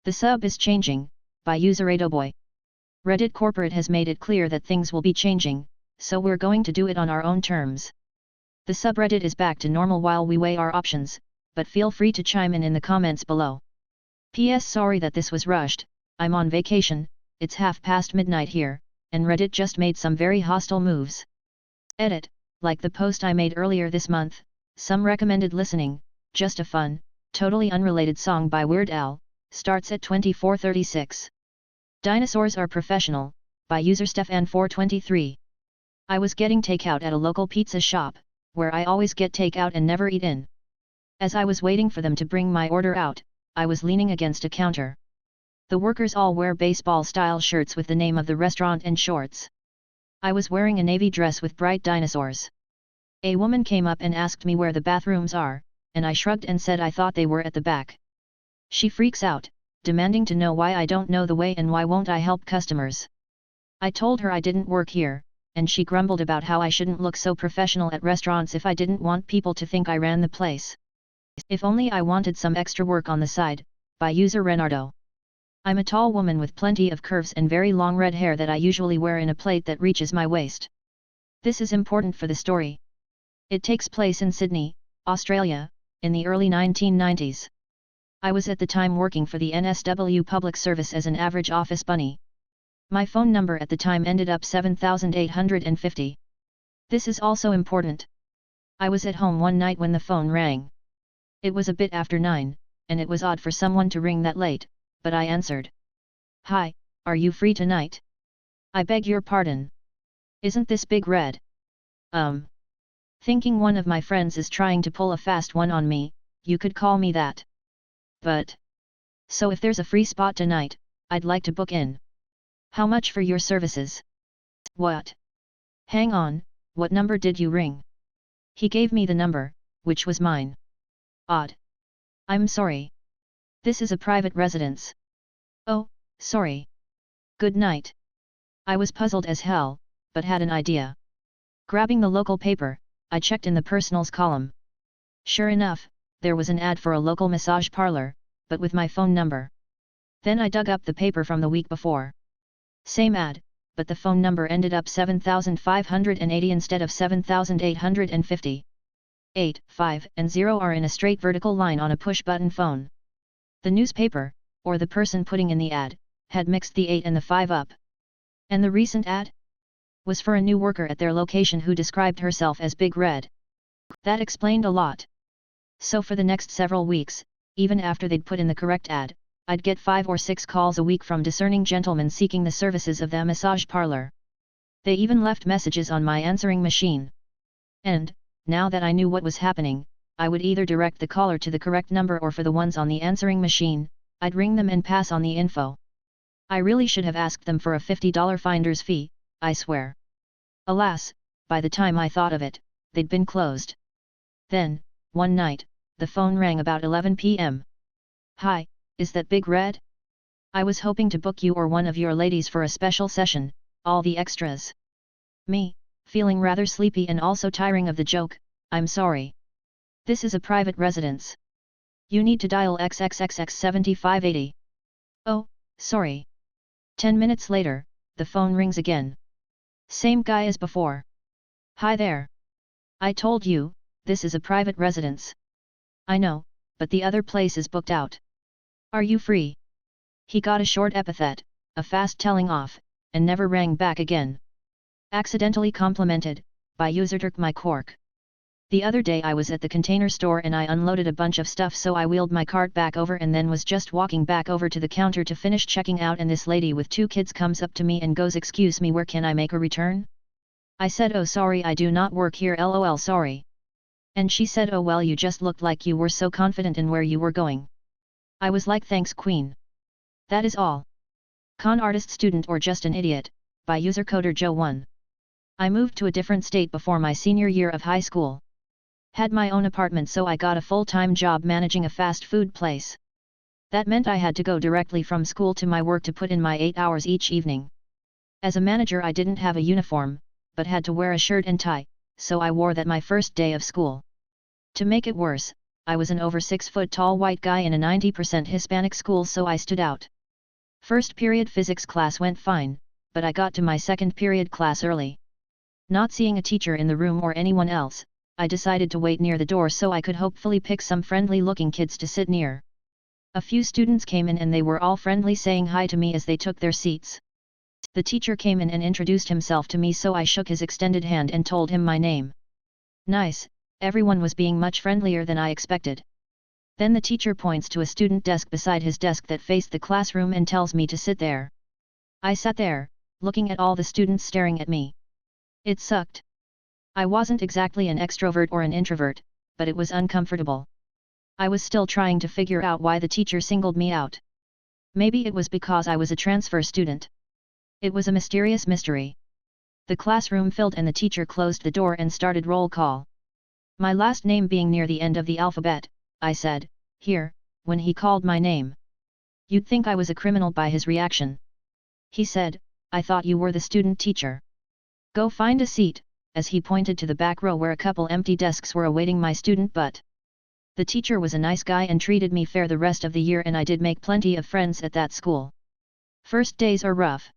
The sub is changing, by user IDoBoy. Reddit corporate has made it clear that things will be changing, so we're going to do it on our own terms. The subreddit is back to normal while we weigh our options, but feel free to chime in the comments below. P.S. Sorry that this was rushed, I'm on vacation, it's midnight here, and Reddit just made some very hostile moves. Edit, like the post I made earlier this month, some recommended listening, just a fun, totally unrelated song by Weird Al, starts at 24:36. Dinosaurs Are Professional, by user Stefan423. I was getting takeout at a local pizza shop, where I always get takeout and never eat in. As I was waiting for them to bring my order out, I was leaning against a counter. The workers all wear baseball-style shirts with the name of the restaurant and shorts. I was wearing a navy dress with bright dinosaurs. A woman came up and asked me where the bathrooms are, and I shrugged and said I thought they were at the back. She freaks out, demanding to know why I don't know the way and why won't I help customers. I told her I didn't work here, and she grumbled about how I shouldn't look so professional at restaurants if I didn't want people to think I ran the place. If only I wanted some extra work on the side, by user Renardo. I'm a tall woman with plenty of curves and very long red hair that I usually wear in a plait that reaches my waist. This is important for the story. It takes place in Sydney, Australia, in the early 1990s. I was at the time working for the NSW Public Service as an average office bunny. My phone number at the time ended up 7850. This is also important. I was at home one night when the phone rang. It was a bit after 9, and it was odd for someone to ring that late, but I answered. Hi, are you free tonight? I beg your pardon. Isn't this Big Red? Thinking one of my friends is trying to pull a fast one on me, you could call me that. But. So if there's a free spot tonight, I'd like to book in. How much for your services? What? Hang on, what number did you ring? He gave me the number, which was mine. Odd. I'm sorry. This is a private residence. Oh, sorry. Good night. I was puzzled as hell, but had an idea. Grabbing the local paper, I checked in the personals column. Sure enough, there was an ad for a local massage parlor, but with my phone number. Then I dug up the paper from the week before. Same ad, but the phone number ended up 7580 instead of 7850. 8, 5, and 0 are in a straight vertical line on a push-button phone. The newspaper, or the person putting in the ad, had mixed the 8 and the 5 up. And the recent ad? Was for a new worker at their location who described herself as Big Red. That explained a lot. So for the next several weeks, even after they'd put in the correct ad, I'd get 5 or 6 calls a week from discerning gentlemen seeking the services of the massage parlor. They even left messages on my answering machine. And, now that I knew what was happening, I would either direct the caller to the correct number or for the ones on the answering machine, I'd ring them and pass on the info. I really should have asked them for a $50 finder's fee, I swear. Alas, by the time I thought of it, they'd been closed. Then, one night, the phone rang about 11 p.m. Hi, is that Big Red? I was hoping to book you or one of your ladies for a special session, all the extras. Me, feeling rather sleepy and also tiring of the joke, I'm sorry. This is a private residence. You need to dial XXXX7580. Oh, sorry. 10 minutes later, the phone rings again. Same guy as before. Hi there. I told you, this is a private residence. I know, but the other place is booked out. Are you free? He got a short epithet, a fast telling off, and never rang back again. Accidentally complimented, by user Turk my cork. The other day I was at the container store and I unloaded a bunch of stuff, so I wheeled my cart back over and then was just walking back over to the counter to finish checking out, and this lady with 2 kids comes up to me and goes, "Excuse me, where can I make a return?" I said, "Oh sorry, I do not work here, lol sorry." And she said, "Oh well, you just looked like you were so confident in where you were going." I was like, "Thanks queen. That is all." Con artist student or just an idiot, by user coder Joe1. I moved to a different state before my senior year of high school. Had my own apartment, so I got a full-time job managing a fast food place. That meant I had to go directly from school to my work to put in my 8 hours each evening. As a manager I didn't have a uniform, but had to wear a shirt and tie, so I wore that my first day of school. To make it worse, I was an over 6 foot tall white guy in a 90% Hispanic school, so I stood out. First period physics class went fine, but I got to my second period class early. Not seeing a teacher in the room or anyone else, I decided to wait near the door so I could hopefully pick some friendly looking kids to sit near. A few students came in and they were all friendly, saying hi to me as they took their seats. The teacher came in and introduced himself to me, so I shook his extended hand and told him my name. Nice, everyone was being much friendlier than I expected. Then the teacher points to a student desk beside his desk that faced the classroom and tells me to sit there. I sat there, looking at all the students staring at me. It sucked. I wasn't exactly an extrovert or an introvert, but it was uncomfortable. I was still trying to figure out why the teacher singled me out. Maybe it was because I was a transfer student. It was a mysterious mystery. The classroom filled and the teacher closed the door and started roll call. My last name being near the end of the alphabet, I said, "Here," when he called my name. You'd think I was a criminal by his reaction. He said, "I thought you were the student teacher. Go find a seat," as he pointed to the back row where a couple empty desks were awaiting my student butt. The teacher was a nice guy and treated me fair the rest of the year, and I did make plenty of friends at that school. First days are rough.